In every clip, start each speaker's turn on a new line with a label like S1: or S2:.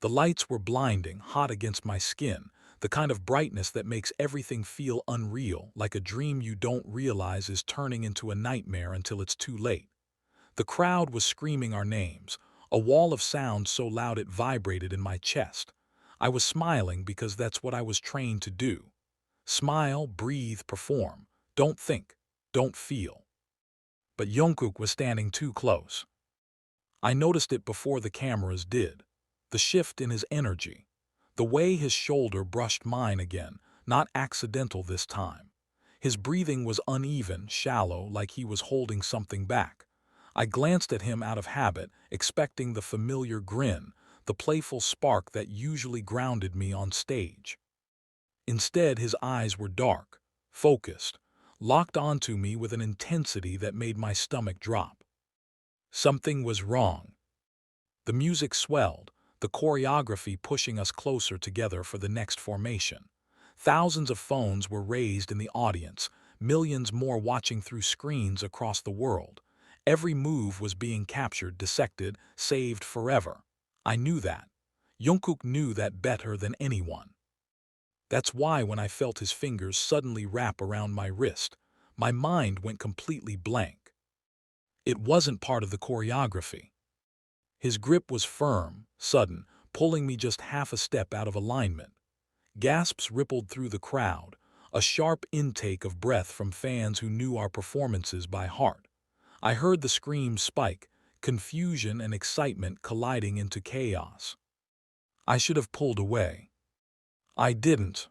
S1: The lights were blinding, hot against my skin, the kind of brightness that makes everything feel unreal, like a dream you don't realize is turning into a nightmare until it's too late. The crowd was screaming our names, a wall of sound so loud it vibrated in my chest. I was smiling because that's what I was trained to do. Smile, breathe, perform. Don't think, don't feel. But Jungkook was standing too close. I noticed it before the cameras did. The shift in his energy. The way his shoulder brushed mine again, not accidental this time. His breathing was uneven, shallow, like he was holding something back. I glanced at him out of habit, expecting the familiar grin, the playful spark that usually grounded me on stage. Instead, his eyes were dark, focused, locked onto me with an intensity that made my stomach drop. Something was wrong. The music swelled, the choreography pushing us closer together for the next formation. Thousands of phones were raised in the audience, millions more watching through screens across the world. Every move was being captured, dissected, saved forever. I knew that. Jungkook knew that better than anyone. That's why when I felt his fingers suddenly wrap around my wrist, my mind went completely blank. It wasn't part of the choreography. His grip was firm, sudden, pulling me just half a step out of alignment. Gasps rippled through the crowd, a sharp intake of breath from fans who knew our performances by heart. I heard the screams spike, confusion and excitement colliding into chaos. I should have pulled away. I didn't.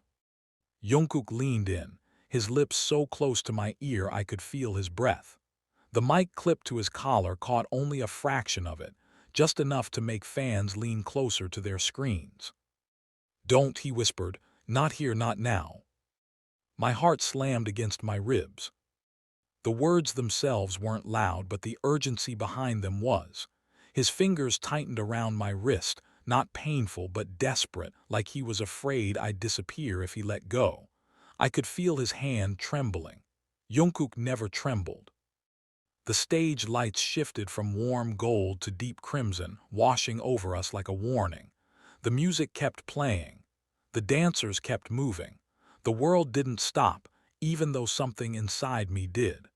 S1: Jungkook leaned in, his lips so close to my ear I could feel his breath. The mic clipped to his collar caught only a fraction of it, just enough to make fans lean closer to their screens. "Don't," he whispered, "not here, not now." My heart slammed against my ribs. The words themselves weren't loud, but the urgency behind them was. His fingers tightened around my wrist, not painful but desperate, like he was afraid I'd disappear if he let go. I could feel his hand trembling. Jungkook never trembled. The stage lights shifted from warm gold to deep crimson, washing over us like a warning. The music kept playing. The dancers kept moving. The world didn't stop, even though something inside me did.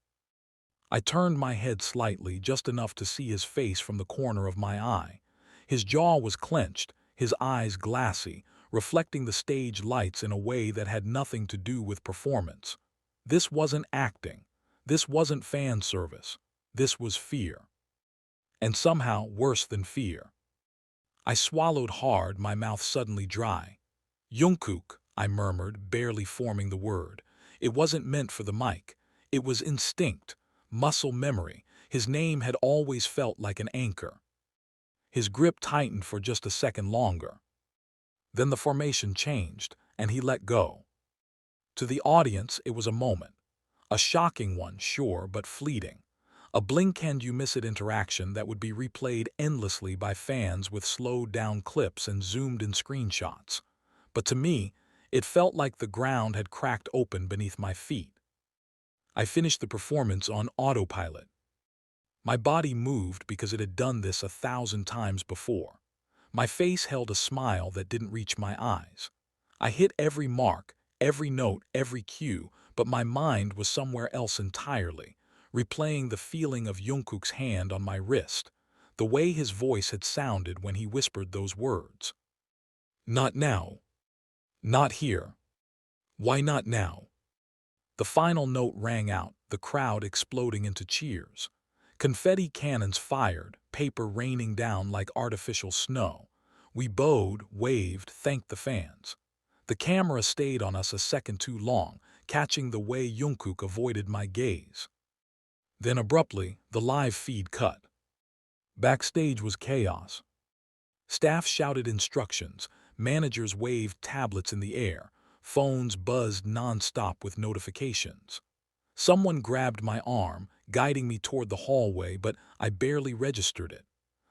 S1: I turned my head slightly, just enough to see his face from the corner of my eye. His jaw was clenched, his eyes glassy, reflecting the stage lights in a way that had nothing to do with performance. This wasn't acting. This wasn't fan service. This was fear. And somehow worse than fear. I swallowed hard, my mouth suddenly dry. "Jungkook," I murmured, barely forming the word. It wasn't meant for the mic. It was instinct, muscle memory. His name had always felt like an anchor. His grip tightened for just a second longer. Then the formation changed, and he let go. To the audience, it was a moment. A shocking one, sure, but fleeting. A blink-and-you-miss-it interaction that would be replayed endlessly by fans with slowed-down clips and zoomed-in screenshots. But to me, it felt like the ground had cracked open beneath my feet. I finished the performance on autopilot. My body moved because it had done this 1,000 times before. My face held a smile that didn't reach my eyes. I hit every mark, every note, every cue, but my mind was somewhere else entirely, replaying the feeling of Jungkook's hand on my wrist, the way his voice had sounded when he whispered those words. "Not now. Not here. Why not now?" The final note rang out, the crowd exploding into cheers. Confetti cannons fired, paper raining down like artificial snow. We bowed, waved, thanked the fans. The camera stayed on us a second too long, catching the way Jungkook avoided my gaze. Then abruptly, the live feed cut. Backstage was chaos. Staff shouted instructions, managers waved tablets in the air, phones buzzed non-stop with notifications. Someone grabbed my arm, guiding me toward the hallway, but I barely registered it.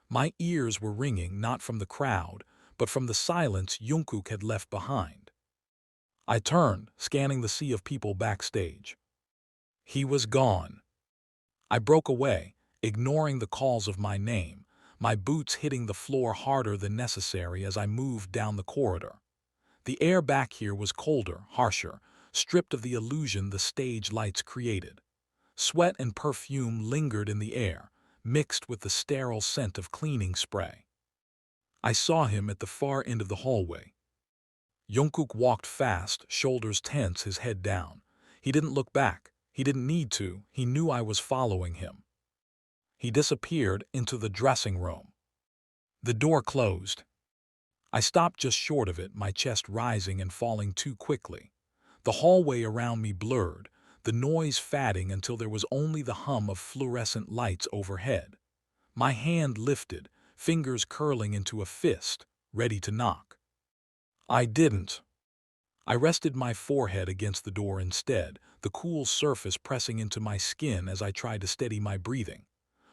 S1: My ears were ringing not from the crowd, but from the silence Jungkook had left behind. I turned, scanning the sea of people backstage. He was gone. I broke away, ignoring the calls of my name, my boots hitting the floor harder than necessary as I moved down the corridor. The air back here was colder, harsher, stripped of the illusion the stage lights created. Sweat and perfume lingered in the air, mixed with the sterile scent of cleaning spray. I saw him at the far end of the hallway. Jungkook walked fast, shoulders tense, his head down. He didn't look back. He didn't need to. He knew I was following him. He disappeared into the dressing room. The door closed. I stopped just short of it, my chest rising and falling too quickly. The hallway around me blurred, the noise fading until there was only the hum of fluorescent lights overhead. My hand lifted, fingers curling into a fist, ready to knock. I didn't. I rested my forehead against the door instead, the cool surface pressing into my skin as I tried to steady my breathing.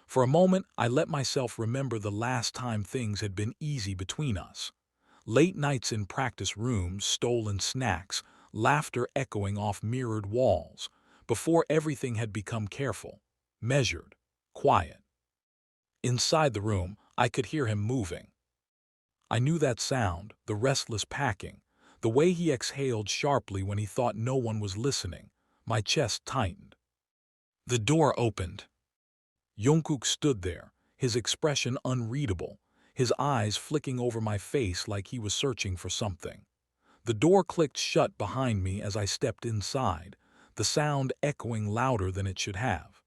S1: For a moment, I let myself remember the last time things had been easy between us. Late nights in practice rooms, stolen snacks, laughter echoing off mirrored walls, before everything had become careful, measured, quiet. Inside the room, I could hear him moving. I knew that sound, the restless packing, the way he exhaled sharply when he thought no one was listening. My chest tightened. The door opened. Jungkook stood there, his expression unreadable, his eyes flicking over my face like he was searching for something. The door clicked shut behind me as I stepped inside, the sound echoing louder than it should have.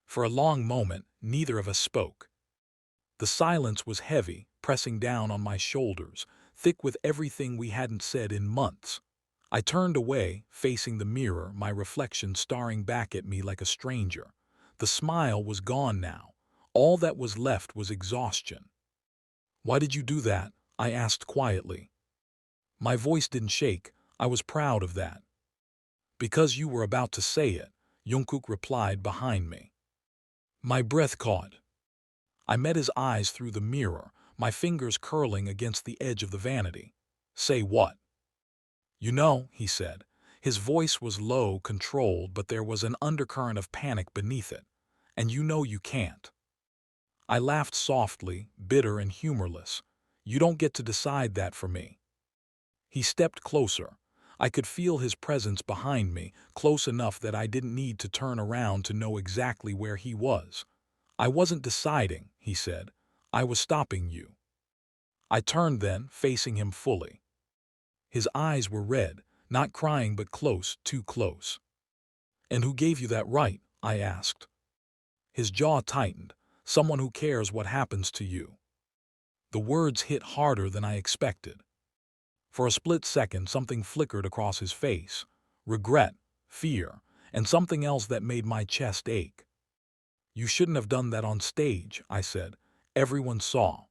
S1: For a long moment, neither of us spoke. The silence was heavy, pressing down on my shoulders, thick with everything we hadn't said in months. I turned away, facing the mirror, my reflection staring back at me like a stranger. The smile was gone now. All that was left was exhaustion. "Why did you do that?" I asked quietly. My voice didn't shake. I was proud of that. "Because you were about to say it," Jungkook replied behind me. My breath caught. I met his eyes through the mirror, my fingers curling against the edge of the vanity. "Say what?" "You know," he said. His voice was low, controlled, but there was an undercurrent of panic beneath it. "And you know you can't." I laughed softly, bitter and humorless. "You don't get to decide that for me." He stepped closer. I could feel his presence behind me, close enough that I didn't need to turn around to know exactly where he was. "I wasn't deciding," he said. "I was stopping you." I turned then, facing him fully. His eyes were red, not crying but close, too close. "And who gave you that right?" I asked. His jaw tightened. "Someone who cares what happens to you." The words hit harder than I expected. For a split second, something flickered across his face. Regret, fear, and something else that made my chest ache. "You shouldn't have done that on stage," I said. "Everyone saw."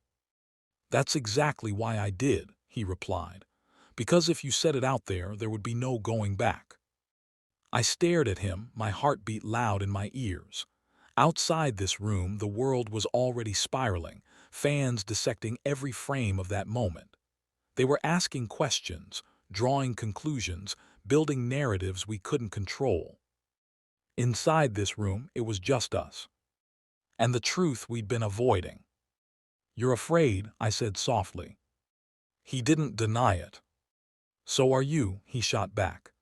S1: "That's exactly why I did," he replied. "Because if you said it out there, there would be no going back." I stared at him, my heartbeat loud in my ears. Outside this room, the world was already spiraling, fans dissecting every frame of that moment. They were asking questions, drawing conclusions, building narratives we couldn't control. Inside this room, it was just us. And the truth we'd been avoiding. "You're afraid," I said softly. He didn't deny it. "So are you," he shot back.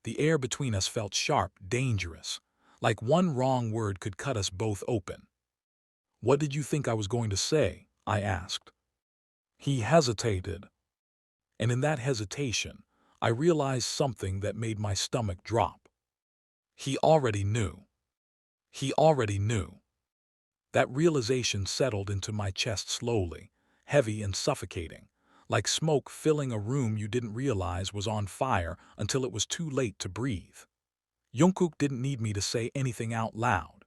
S1: The air between us felt sharp, dangerous, like one wrong word could cut us both open. "What did you think I was going to say?" I asked. He hesitated. And in that hesitation, I realized something that made my stomach drop. He already knew. He already knew. That realization settled into my chest slowly, heavy and suffocating, like smoke filling a room you didn't realize was on fire until it was too late to breathe. Jungkook didn't need me to say anything out loud.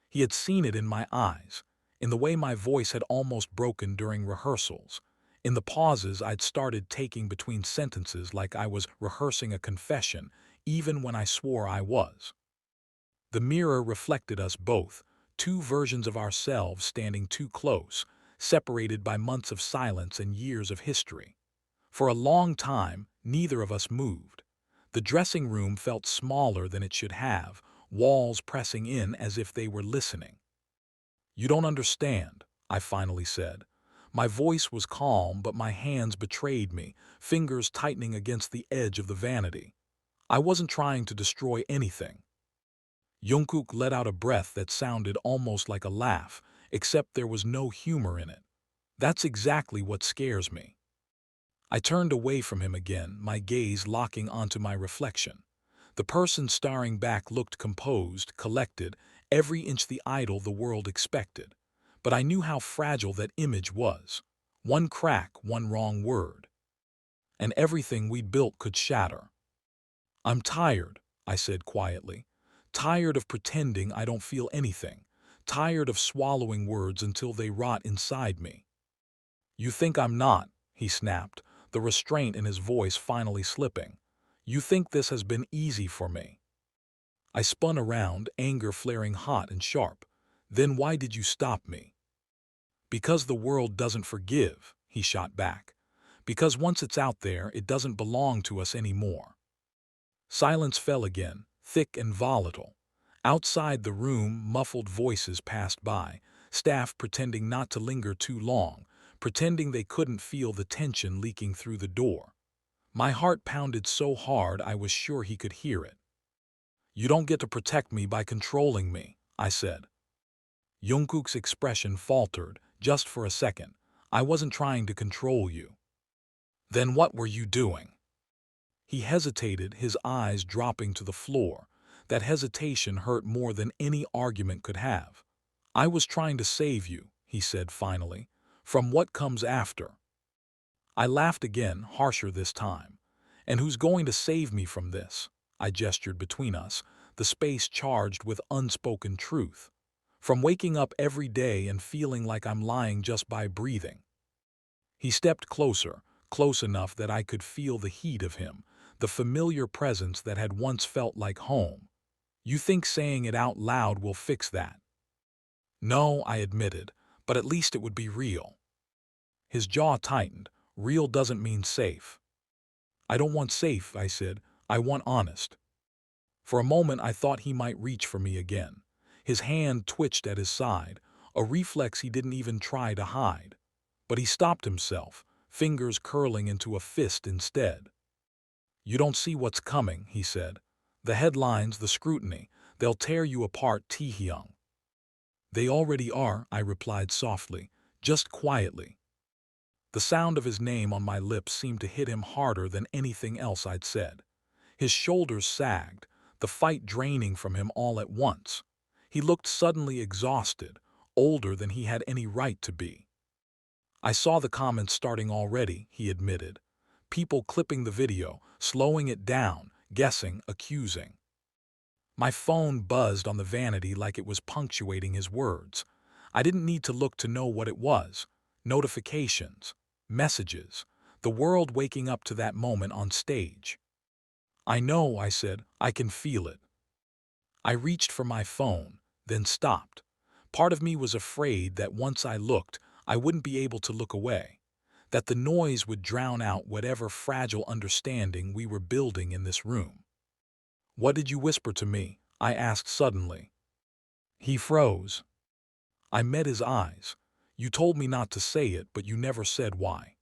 S1: He had seen it in my eyes, in the way my voice had almost broken during rehearsals, in the pauses I'd started taking between sentences like I was rehearsing a confession, even when I swore I was. The mirror reflected us both, two versions of ourselves standing too close, separated by months of silence and years of history. For a long time, neither of us moved. The dressing room felt smaller than it should have, walls pressing in as if they were listening. "You don't understand," I finally said. My voice was calm, but my hands betrayed me, fingers tightening against the edge of the vanity. I wasn't trying to destroy anything. Jungkook let out a breath that sounded almost like a laugh, except there was no humor in it. That's exactly what scares me. I turned away from him again, my gaze locking onto my reflection. The person staring back looked composed, collected, every inch the idol the world expected. But I knew how fragile that image was. One crack, one wrong word, and everything we built could shatter. I'm tired, I said quietly. Tired of pretending I don't feel anything. Tired of swallowing words until they rot inside me. You think I'm not, he snapped, the restraint in his voice finally slipping. You think this has been easy for me. I spun around, anger flaring hot and sharp. Then why did you stop me? Because the world doesn't forgive, he shot back. Because once it's out there, it doesn't belong to us anymore. Silence fell again, thick and volatile. Outside the room, muffled voices passed by, staff pretending not to linger too long, pretending they couldn't feel the tension leaking through the door. My heart pounded so hard I was sure he could hear it. You don't get to protect me by controlling me, I said. Jungkook's expression faltered, just for a second. I wasn't trying to control you. Then what were you doing? He hesitated, his eyes dropping to the floor. That hesitation hurt more than any argument could have. I was trying to save you, he said finally, from what comes after. I laughed again, harsher this time. And who's going to save me from this? I gestured between us, the space charged with unspoken truth. From waking up every day and feeling like I'm lying just by breathing. He stepped closer, close enough that I could feel the heat of him, the familiar presence that had once felt like home. You think saying it out loud will fix that? No, I admitted, but at least it would be real. His jaw tightened. Real doesn't mean safe. I don't want safe, I said. I want honest. For a moment I thought he might reach for me again. His hand twitched at his side, a reflex he didn't even try to hide. But he stopped himself, fingers curling into a fist instead. You don't see what's coming, he said. The headlines, the scrutiny, they'll tear you apart, Taehyung. They already are, I replied softly, just quietly. The sound of his name on my lips seemed to hit him harder than anything else I'd said. His shoulders sagged, the fight draining from him all at once. He looked suddenly exhausted, older than he had any right to be. I saw the comments starting already, he admitted. People clipping the video, slowing it down, guessing, accusing. My phone buzzed on the vanity like it was punctuating his words. I didn't need to look to know what it was. Notifications, messages, the world waking up to that moment on stage. I know, I said, I can feel it. I reached for my phone, then stopped. Part of me was afraid that once I looked, I wouldn't be able to look away, that the noise would drown out whatever fragile understanding we were building in this room. What did you whisper to me? I asked suddenly. He froze. I met his eyes. You told me not to say it, but you never said why.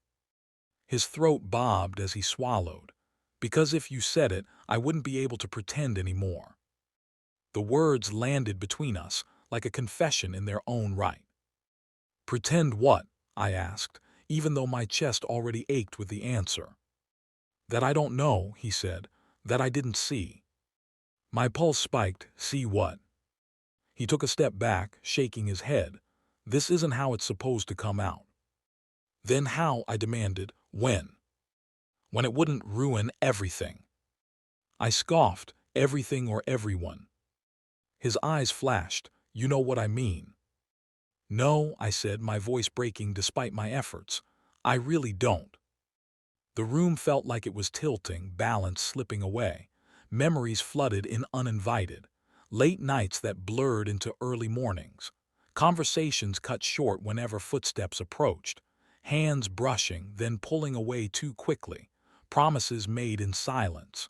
S1: His throat bobbed as he swallowed. Because if you said it, I wouldn't be able to pretend anymore. The words landed between us, like a confession in their own right. Pretend what? I asked, even though my chest already ached with the answer. That I don't know, he said, that I didn't see. My pulse spiked. See what? He took a step back, shaking his head. This isn't how it's supposed to come out. Then how? I demanded. When? When it wouldn't ruin everything. I scoffed. Everything or everyone. His eyes flashed. You know what I mean. No, I said, my voice breaking despite my efforts. I really don't. The room felt like it was tilting, balance slipping away. Memories flooded in uninvited. Late nights that blurred into early mornings. Conversations cut short whenever footsteps approached. Hands brushing, then pulling away too quickly. Promises made in silence.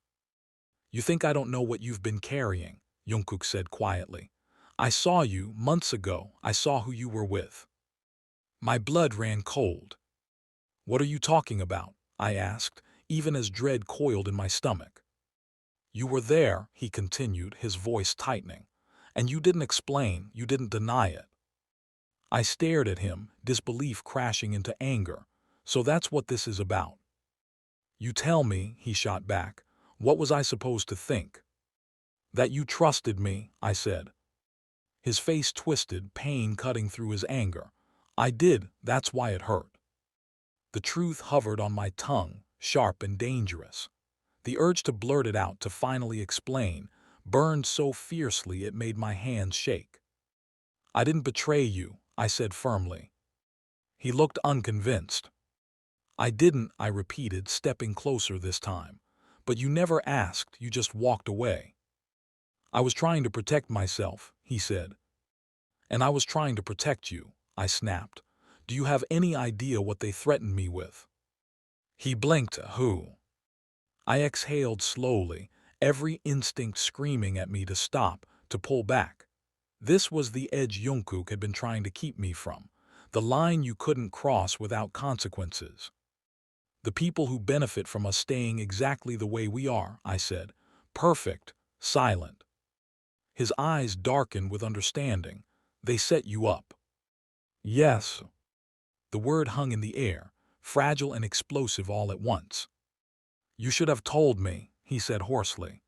S1: You think I don't know what you've been carrying, Jungkook said quietly. I saw you months ago. I saw who you were with. My blood ran cold. "What are you talking about?" I asked, even as dread coiled in my stomach. "You were there," he continued, his voice tightening. "And you didn't explain, you didn't deny it." I stared at him, disbelief crashing into anger. "So that's what this is about." "You tell me," he shot back. "What was I supposed to think?" "That you trusted me," I said. His face twisted, pain cutting through his anger. "I did, that's why it hurt." The truth hovered on my tongue, sharp and dangerous. The urge to blurt it out, to finally explain, burned so fiercely it made my hands shake. "I didn't betray you," I said firmly. He looked unconvinced. "I didn't," I repeated, stepping closer this time. "But you never asked, you just walked away." "I was trying to protect myself," he said. "And I was trying to protect you," I snapped. "Do you have any idea what they threatened me with?" He blinked. "Who?" I exhaled slowly, every instinct screaming at me to stop, to pull back. This was the edge Jungkook had been trying to keep me from, the line you couldn't cross without consequences. "The people who benefit from us staying exactly the way we are," I said. "Perfect, silent." His eyes darkened with understanding. "They set you up." "Yes." The word hung in the air, fragile and explosive all at once. "You should have told me," he said hoarsely.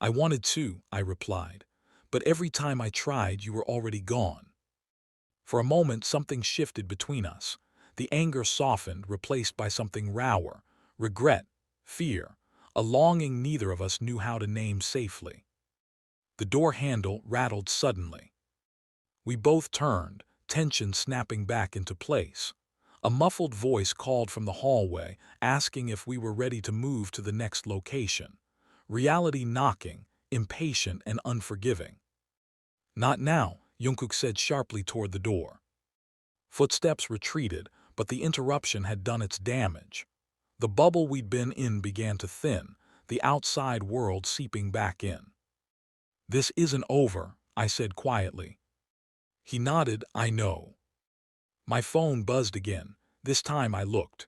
S1: "I wanted to," I replied. "But every time I tried, you were already gone." For a moment, something shifted between us. The anger softened, replaced by something rawer, regret, fear, a longing neither of us knew how to name safely. The door handle rattled suddenly. We both turned, tension snapping back into place. A muffled voice called from the hallway, asking if we were ready to move to the next location. Reality knocking, impatient and unforgiving. "Not now," Jungkook said sharply toward the door. Footsteps retreated, but the interruption had done its damage. The bubble we'd been in began to thin, the outside world seeping back in. "This isn't over," I said quietly. He nodded. "I know." My phone buzzed again. This time I looked.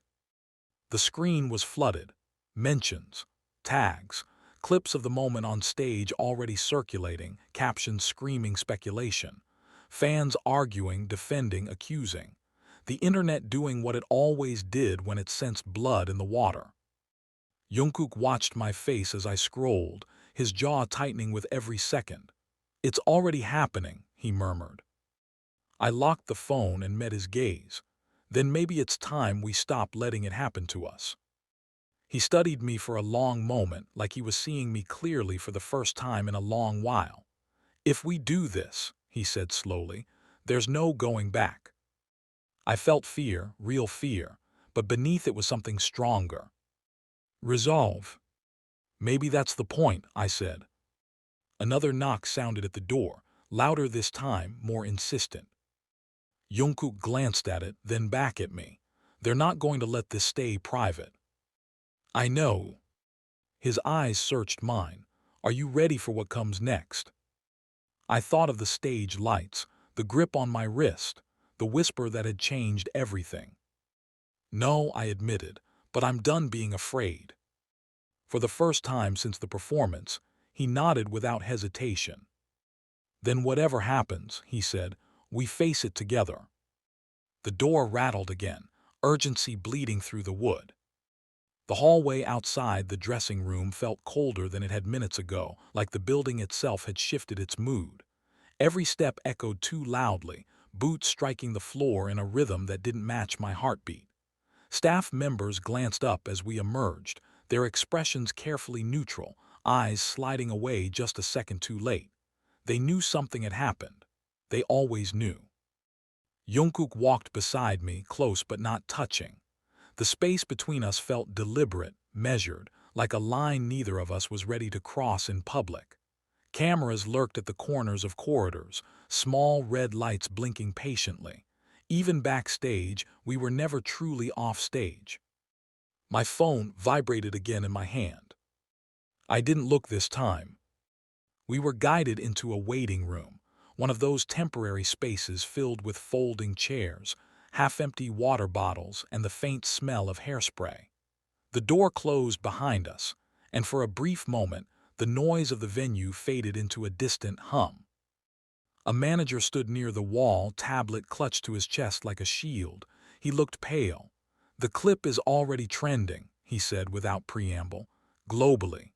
S1: The screen was flooded. Mentions, tags, clips of the moment on stage already circulating, captions screaming speculation. Fans arguing, defending, accusing. The internet doing what it always did when it sensed blood in the water. Jungkook watched my face as I scrolled, his jaw tightening with every second. "It's already happening," he murmured. I locked the phone and met his gaze. "Then maybe it's time we stop letting it happen to us." He studied me for a long moment, like he was seeing me clearly for the first time in a long while. "If we do this," he said slowly, "there's no going back." I felt fear, real fear, but beneath it was something stronger. Resolve. "Maybe that's the point," I said. Another knock sounded at the door, louder this time, more insistent. Jungkook glanced at it, then back at me. "They're not going to let this stay private." "I know." His eyes searched mine. "Are you ready for what comes next?" I thought of the stage lights, the grip on my wrist, the whisper that had changed everything. "No," I admitted, "but I'm done being afraid." For the first time since the performance, he nodded without hesitation. "Then whatever happens," he said, "we face it together." The door rattled again, urgency bleeding through the wood. The hallway outside the dressing room felt colder than it had minutes ago, like the building itself had shifted its mood. Every step echoed too loudly, boots striking the floor in a rhythm that didn't match my heartbeat. Staff members glanced up as we emerged, their expressions carefully neutral, eyes sliding away just a second too late. They knew something had happened. They always knew. Jungkook walked beside me, close but not touching. The space between us felt deliberate, measured, like a line neither of us was ready to cross in public. Cameras lurked at the corners of corridors, small red lights blinking patiently. Even backstage, we were never truly off stage. My phone vibrated again in my hand. I didn't look this time. We were guided into a waiting room, one of those temporary spaces filled with folding chairs, half-empty water bottles, and the faint smell of hairspray. The door closed behind us, and for a brief moment, the noise of the venue faded into a distant hum. A manager stood near the wall, tablet clutched to his chest like a shield. He looked pale. "The clip is already trending," he said without preamble, "globally."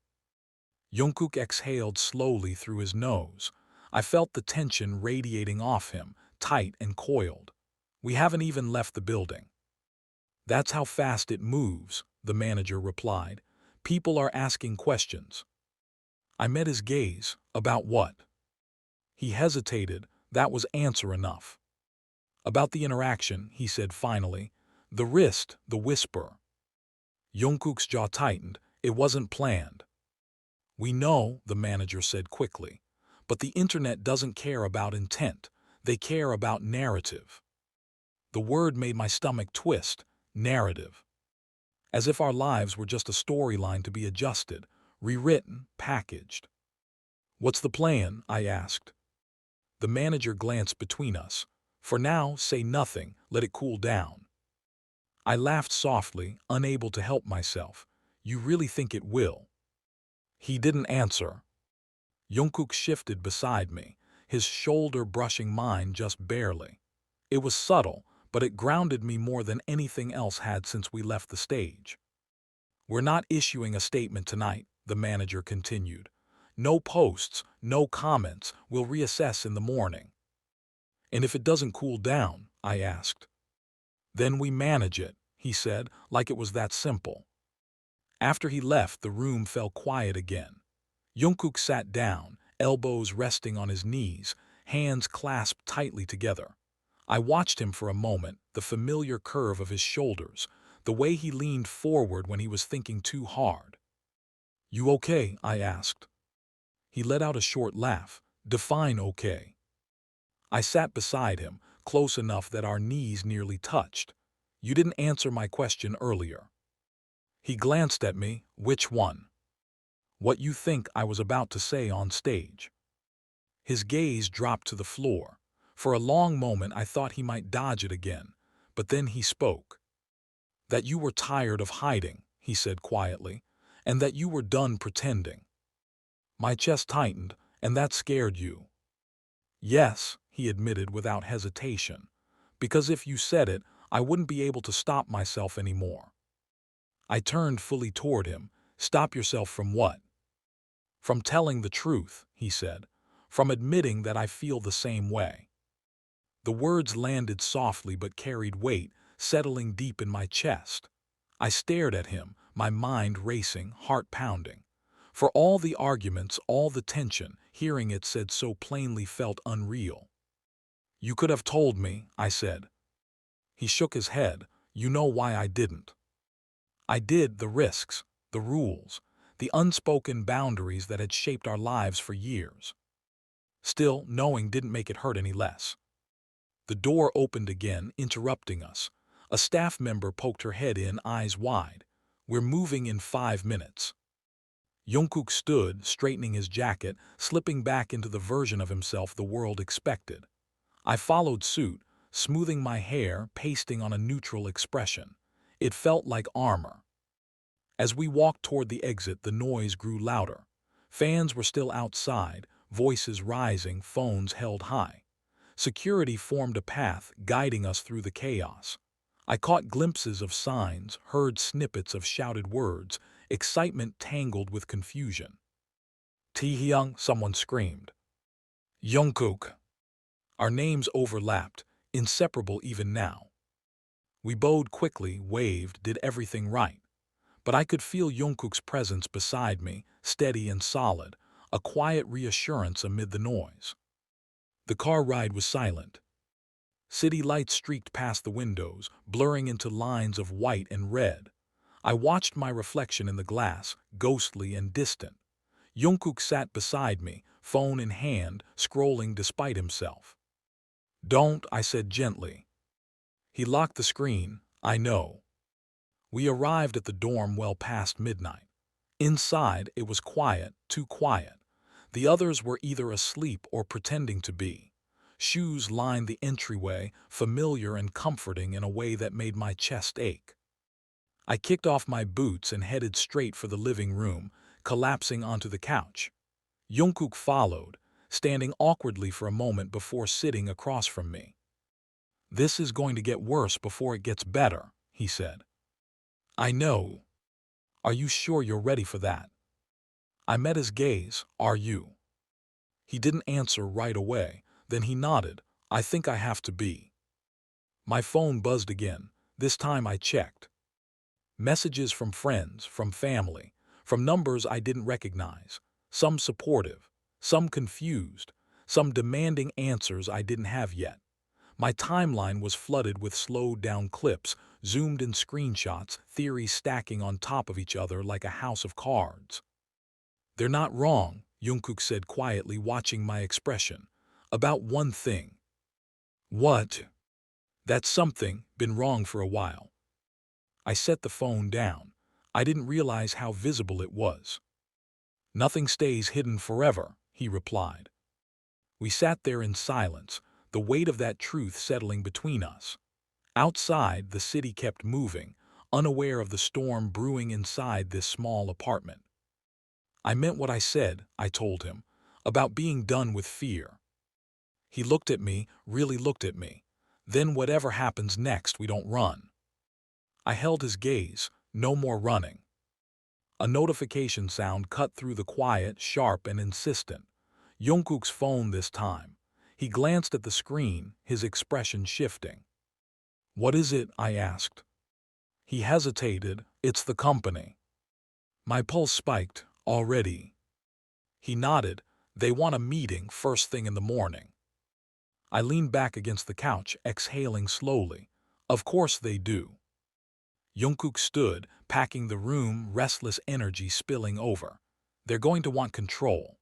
S1: Jungkook exhaled slowly through his nose. I felt the tension radiating off him, tight and coiled. "We haven't even left the building." "That's how fast it moves," the manager replied. "People are asking questions." I met his gaze. "About what?" He hesitated. That was answer enough. "About the interaction," he said finally. "The wrist, the whisper." Jungkook's jaw tightened. "It wasn't planned." "We know," the manager said quickly. "But the internet doesn't care about intent. They care about narrative." The word made my stomach twist. Narrative. As if our lives were just a storyline to be adjusted, rewritten, packaged. "What's the plan?" I asked. The manager glanced between us. "For now, say nothing. Let it cool down." I laughed softly, unable to help myself. "You really think it will?" He didn't answer. Jungkook shifted beside me, his shoulder brushing mine just barely. It was subtle, but it grounded me more than anything else had since we left the stage. "We're not issuing a statement tonight," the manager continued. "No posts, no comments. We'll reassess in the morning." "And if it doesn't cool down?" I asked. "Then we manage it," he said, like it was that simple. After he left, the room fell quiet again. Jungkook sat down, elbows resting on his knees, hands clasped tightly together. I watched him for a moment, the familiar curve of his shoulders, the way he leaned forward when he was thinking too hard. "You okay?" I asked. He let out a short laugh. "Define okay." I sat beside him, close enough that our knees nearly touched. "You didn't answer my question earlier." He glanced at me. "Which one?" "What you think I was about to say on stage." His gaze dropped to the floor. For a long moment I thought he might dodge it again, but then he spoke. "That you were tired of hiding," he said quietly, "and that you were done pretending." My chest tightened. "And that scared you?" "Yes," he admitted without hesitation, "because if you said it, I wouldn't be able to stop myself anymore." I turned fully toward him. "Stop yourself from what?" "From telling the truth," he said. "From admitting that I feel the same way." The words landed softly but carried weight, settling deep in my chest. I stared at him, my mind racing, heart pounding. For all the arguments, all the tension, hearing it said so plainly felt unreal. "You could have told me," I said. He shook his head. "You know why I didn't." I did. The risks, the rules, the unspoken boundaries that had shaped our lives for years. Still, knowing didn't make it hurt any less. The door opened again, interrupting us. A staff member poked her head in, eyes wide. "We're moving in 5 minutes." Jungkook stood, straightening his jacket, slipping back into the version of himself the world expected. I followed suit, smoothing my hair, pasting on a neutral expression. It felt like armor. As we walked toward the exit, the noise grew louder. Fans were still outside, voices rising, phones held high. Security formed a path, guiding us through the chaos. I caught glimpses of signs, heard snippets of shouted words, excitement tangled with confusion. "Taehyung," someone screamed. "Jungkook." Our names overlapped, inseparable even now. We bowed quickly, waved, did everything right. But I could feel Jungkook's presence beside me, steady and solid, a quiet reassurance amid the noise. The car ride was silent. City lights streaked past the windows, blurring into lines of white and red. I watched my reflection in the glass, ghostly and distant. Jungkook sat beside me, phone in hand, scrolling despite himself. "Don't," I said gently. He locked the screen. "I know." We arrived at the dorm well past midnight. Inside, it was quiet, too quiet. The others were either asleep or pretending to be. Shoes lined the entryway, familiar and comforting in a way that made my chest ache. I kicked off my boots and headed straight for the living room, collapsing onto the couch. Jungkook followed, standing awkwardly for a moment before sitting across from me. "This is going to get worse before it gets better," he said. "I know. Are you sure you're ready for that?" I met his gaze. "Are you?" He didn't answer right away. Then he nodded. "I think I have to be." My phone buzzed again. This time I checked. Messages from friends, from family, from numbers I didn't recognize. Some supportive, some confused, some demanding answers I didn't have yet. My timeline was flooded with slowed-down clips, zoomed-in screenshots, theories stacking on top of each other like a house of cards. "They're not wrong," Jungkook said quietly, watching my expression. "About one thing." "What?" "That something been wrong for a while." I set the phone down. I didn't realize how visible it was. "Nothing stays hidden forever," he replied. We sat there in silence, the weight of that truth settling between us. Outside, the city kept moving, unaware of the storm brewing inside this small apartment. "I meant what I said," I told him, "about being done with fear." He looked at me, really looked at me. "Then whatever happens next, we don't run." I held his gaze. No more running. A notification sound cut through the quiet, sharp and insistent. Jungkook's phone this time. He glanced at the screen, his expression shifting. "What is it?" I asked. He hesitated. "It's the company." My pulse spiked. "Already?" He nodded. "They want a meeting first thing in the morning." I leaned back against the couch, exhaling slowly. "Of course they do." Jungkook stood, packing the room, restless energy spilling over. "They're going to want control."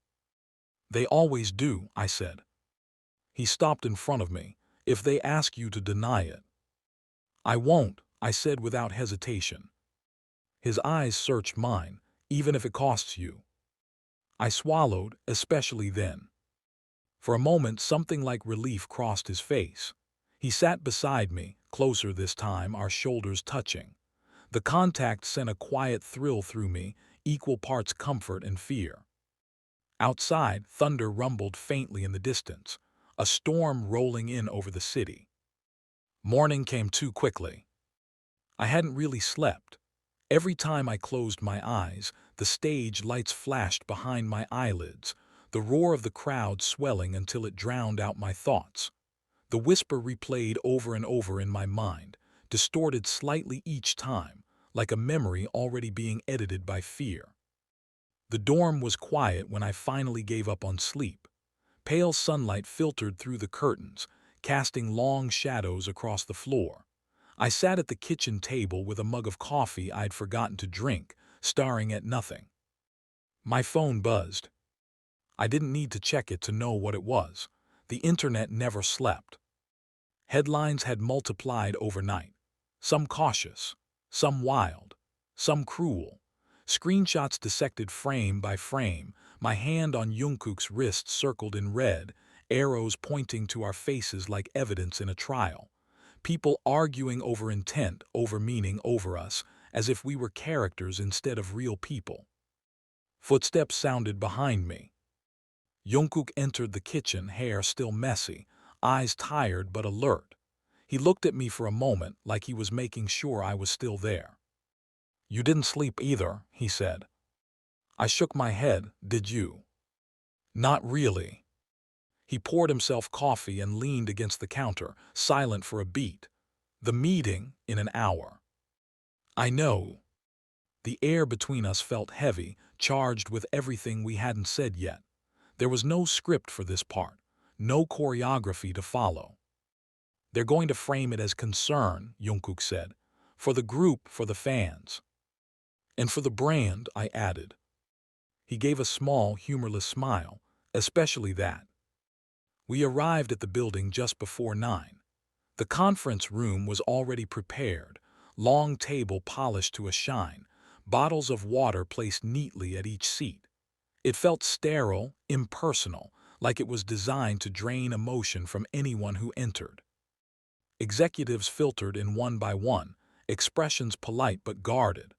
S1: "They always do," I said. He stopped in front of me. "If they ask you to deny it." "I won't," I said without hesitation. His eyes searched mine. "Even if it costs you." I swallowed, especially then. For a moment, something like relief crossed his face. He sat beside me, closer this time, our shoulders touching. The contact sent a quiet thrill through me, equal parts comfort and fear. Outside, thunder rumbled faintly in the distance, a storm rolling in over the city. Morning came too quickly. I hadn't really slept. Every time I closed my eyes, the stage lights flashed behind my eyelids, the roar of the crowd swelling until it drowned out my thoughts. The whisper replayed over and over in my mind, distorted slightly each time, like a memory already being edited by fear. The dorm was quiet when I finally gave up on sleep. Pale sunlight filtered through the curtains, casting long shadows across the floor. I sat at the kitchen table with a mug of coffee I'd forgotten to drink, staring at nothing. My phone buzzed. I didn't need to check it to know what it was. The internet never slept. Headlines had multiplied overnight. Some cautious, some wild, some cruel. Screenshots dissected frame by frame, my hand on Jungkook's wrist circled in red, arrows pointing to our faces like evidence in a trial. People arguing over intent, over meaning, over us, as if we were characters instead of real people. Footsteps sounded behind me. Jungkook entered the kitchen, hair still messy, eyes tired but alert. He looked at me for a moment like he was making sure I was still there. "You didn't sleep either," he said. I shook my head. "Did you?" "Not really." He poured himself coffee and leaned against the counter, silent for a beat. "The meeting in an hour." "I know." The air between us felt heavy, charged with everything we hadn't said yet. There was no script for this part, no choreography to follow. "They're going to frame it as concern," Jungkook said. "For the group, for the fans." "And for the brand," I added. He gave a small, humorless smile. "Especially that." We arrived at the building just before 9. The conference room was already prepared, long table polished to a shine, bottles of water placed neatly at each seat. It felt sterile, impersonal, like it was designed to drain emotion from anyone who entered. Executives filtered in one by one, expressions polite but guarded.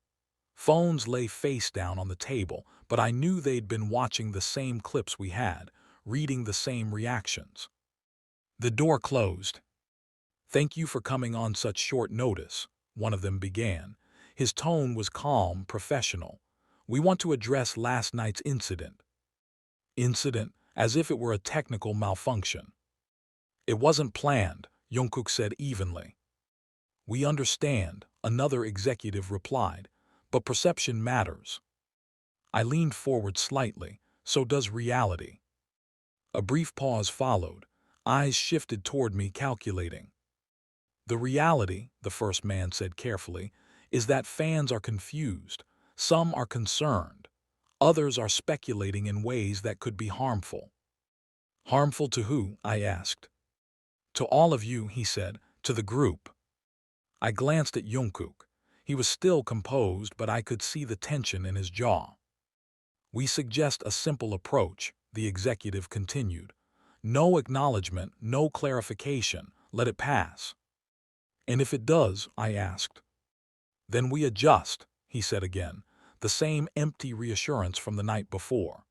S1: Phones lay face down on the table, but I knew they'd been watching the same clips we had, reading the same reactions. The door closed. "Thank you for coming on such short notice," one of them began. His tone was calm, professional. "We want to address last night's incident." Incident, as if it were a technical malfunction. "It wasn't planned," Jungkook said evenly. "We understand," another executive replied, "but perception matters." I leaned forward slightly. "So does reality." A brief pause followed. Eyes shifted toward me, calculating. "The reality," the first man said carefully, "is that fans are confused. Some are concerned. Others are speculating in ways that could be harmful." "Harmful to who?" I asked. "To all of you," he said, "to the group." I glanced at Jungkook. He was still composed, but I could see the tension in his jaw. "We suggest a simple approach," the executive continued. "No acknowledgement, no clarification. Let it pass." "And if it does?" I asked. "Then we adjust," he said again, the same empty reassurance from the night before.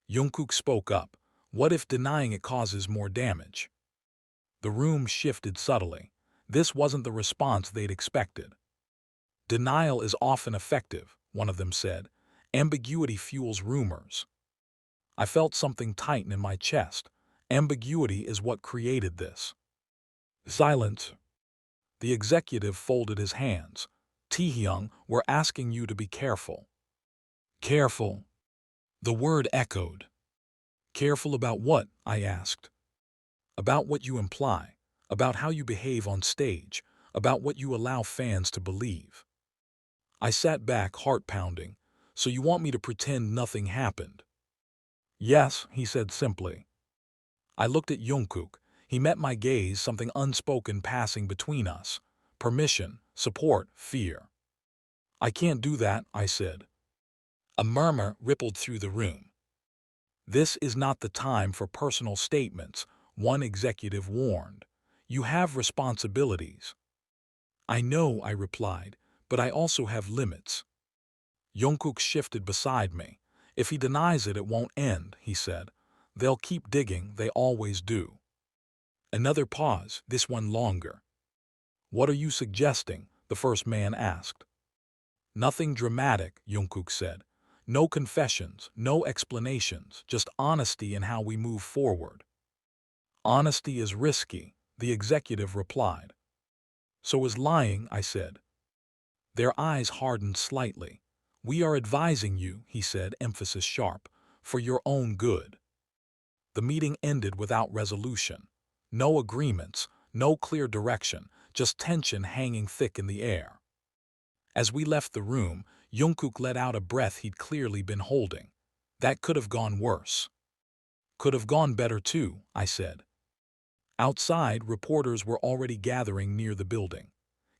S1: Jungkook spoke up. "What if denying it causes more damage?" The room shifted subtly. This wasn't the response they'd expected. "Denial is often effective," one of them said. "Ambiguity fuels rumors." I felt something tighten in my chest. Ambiguity is what created this. Silence. The executive folded his hands. "Taehyung, we're asking you to be careful." "Careful?" The word echoed. "Careful about what?" I asked. "About what you imply, about how you behave on stage, about what you allow fans to believe." I sat back, heart pounding. "So you want me to pretend nothing happened?" "Yes," he said simply. I looked at Jungkook. He met my gaze, something unspoken passing between us. Permission, support, fear. "I can't do that," I said. A murmur rippled through the room. "This is not the time for personal statements," one executive warned. "You have responsibilities." "I know," I replied, "but I also have limits." Jungkook shifted beside me. "If he denies it, it won't end," he said. "They'll keep digging, they always do." Another pause, this one longer. "What are you suggesting?" the first man asked. "Nothing dramatic," Jungkook said. "No confessions, no explanations, just honesty in how we move forward." "Honesty is risky," the executive replied. "So is lying," I said. Their eyes hardened slightly. "We are advising you," he said, emphasis sharp, "for your own good." The meeting ended without resolution. No agreements, no clear direction, just tension hanging thick in the air. As we left the room, Jungkook let out a breath he'd clearly been holding. "That could have gone worse." "Could have gone better too," I said. Outside, reporters were already gathering near the building.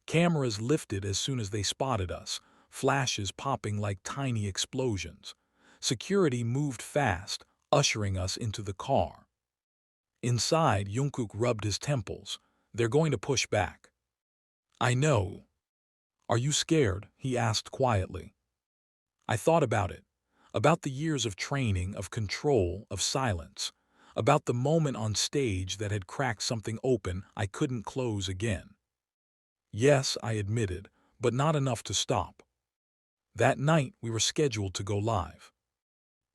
S1: Cameras lifted as soon as they spotted us, flashes popping like tiny explosions. Security moved fast, ushering us into the car. Inside, Jungkook rubbed his temples. "They're going to push back." "I know." "Are you scared?" he asked quietly. I thought about it. About the years of training, of control, of silence. About the moment on stage that had cracked something open I couldn't close again. "Yes," I admitted, "but not enough to stop." That night, we were scheduled to go live.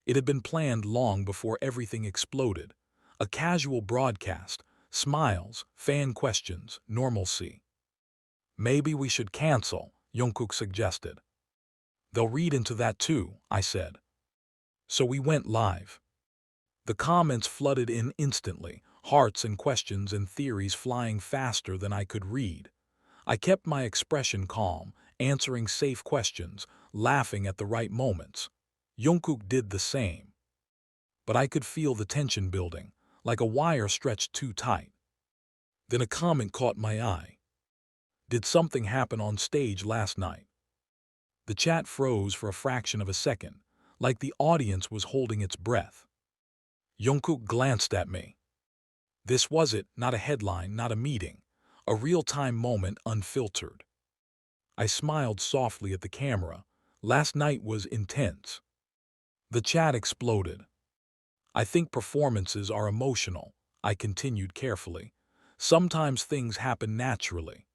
S1: It had been planned long before everything exploded. A casual broadcast, smiles, fan questions, normalcy. "Maybe we should cancel," Jungkook suggested. "They'll read into that too," I said. So we went live. The comments flooded in instantly, hearts and questions and theories flying faster than I could read. I kept my expression calm, answering safe questions, laughing at the right moments. Jungkook did the same. But I could feel the tension building, like a wire stretched too tight. Then a comment caught my eye. "Did something happen on stage last night?" The chat froze for a fraction of a second, like the audience was holding its breath. Jungkook glanced at me. This was it, not a headline, not a meeting. A real-time moment, unfiltered. I smiled softly at the camera. Last night was intense. The chat exploded. I think performances are emotional, I continued carefully. Sometimes things happen naturally.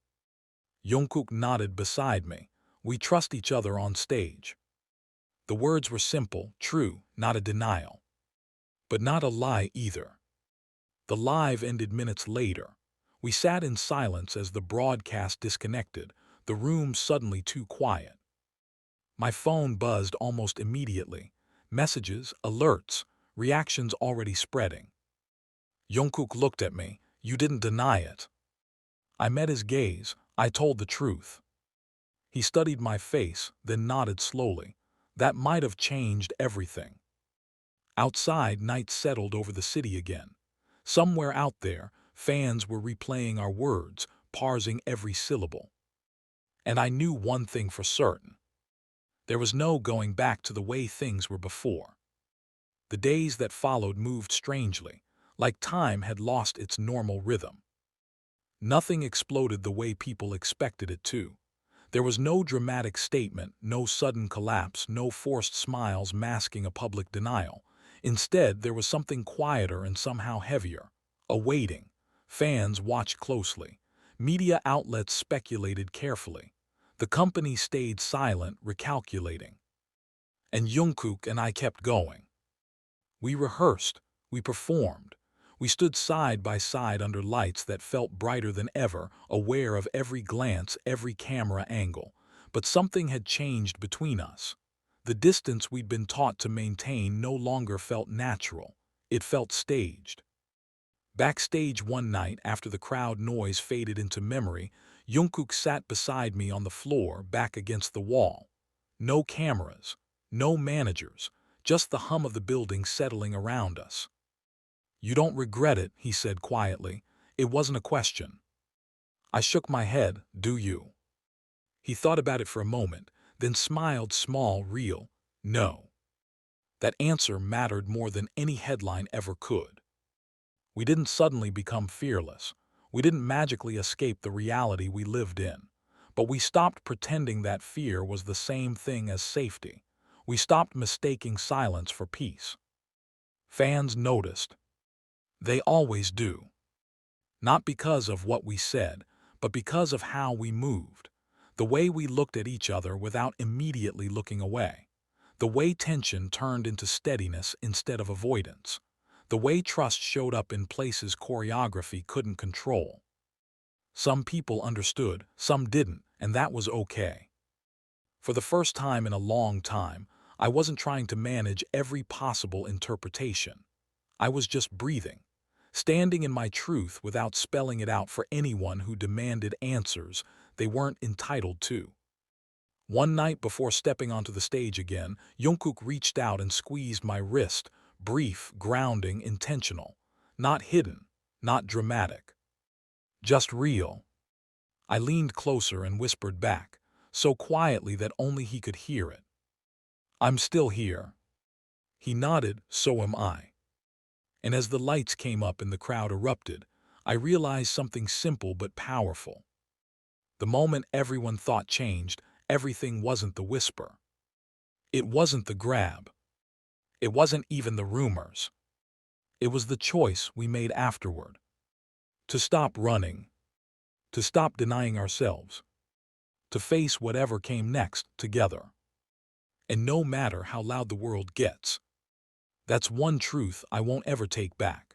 S1: Jungkook nodded beside me. We trust each other on stage. The words were simple, true, not a denial. But not a lie either. The live ended minutes later. We sat in silence as the broadcast disconnected, the room suddenly too quiet. My phone buzzed almost immediately. Messages, alerts, reactions already spreading. Jungkook looked at me. You didn't deny it. I met his gaze. I told the truth. He studied my face, then nodded slowly. That might have changed everything. Outside, night settled over the city again. Somewhere out there, fans were replaying our words, parsing every syllable. And I knew one thing for certain. There was no going back to the way things were before. The days that followed moved strangely, like time had lost its normal rhythm. Nothing exploded the way people expected it to. There was no dramatic statement, no sudden collapse, no forced smiles masking a public denial. Instead, there was something quieter and somehow heavier. A waiting. Fans watched closely. Media outlets speculated carefully. The company stayed silent, recalculating. And Jungkook and I kept going. We rehearsed. We performed. We stood side by side under lights that felt brighter than ever, aware of every glance, every camera angle. But something had changed between us. The distance we'd been taught to maintain no longer felt natural. It felt staged. Backstage one night, after the crowd noise faded into memory, Jungkook sat beside me on the floor, back against the wall. No cameras, no managers, just the hum of the building settling around us. You don't regret it, he said quietly. It wasn't a question. I shook my head. Do you? He thought about it for a moment, then smiled, small, real. No. That answer mattered more than any headline ever could. We didn't suddenly become fearless. We didn't magically escape the reality we lived in. But we stopped pretending that fear was the same thing as safety. We stopped mistaking silence for peace. Fans noticed. They always do. Not because of what we said, but because of how we moved. The way we looked at each other without immediately looking away. The way tension turned into steadiness instead of avoidance. The way trust showed up in places choreography couldn't control. Some people understood, some didn't, and that was okay. For the first time in a long time, I wasn't trying to manage every possible interpretation. I was just breathing, standing in my truth without spelling it out for anyone who demanded answers they weren't entitled to. One night before stepping onto the stage again, Jungkook reached out and squeezed my wrist, brief, grounding, intentional. Not hidden, not dramatic. Just real. I leaned closer and whispered back, so quietly that only he could hear it. I'm still here. He nodded, so am I. And as the lights came up and the crowd erupted, I realized something simple but powerful. The moment everyone thought changed, everything wasn't the whisper. It wasn't the grab. It wasn't even the rumors. It was the choice we made afterward. To stop running. To stop denying ourselves. To face whatever came next together. And no matter how loud the world gets, that's one truth I won't ever take back.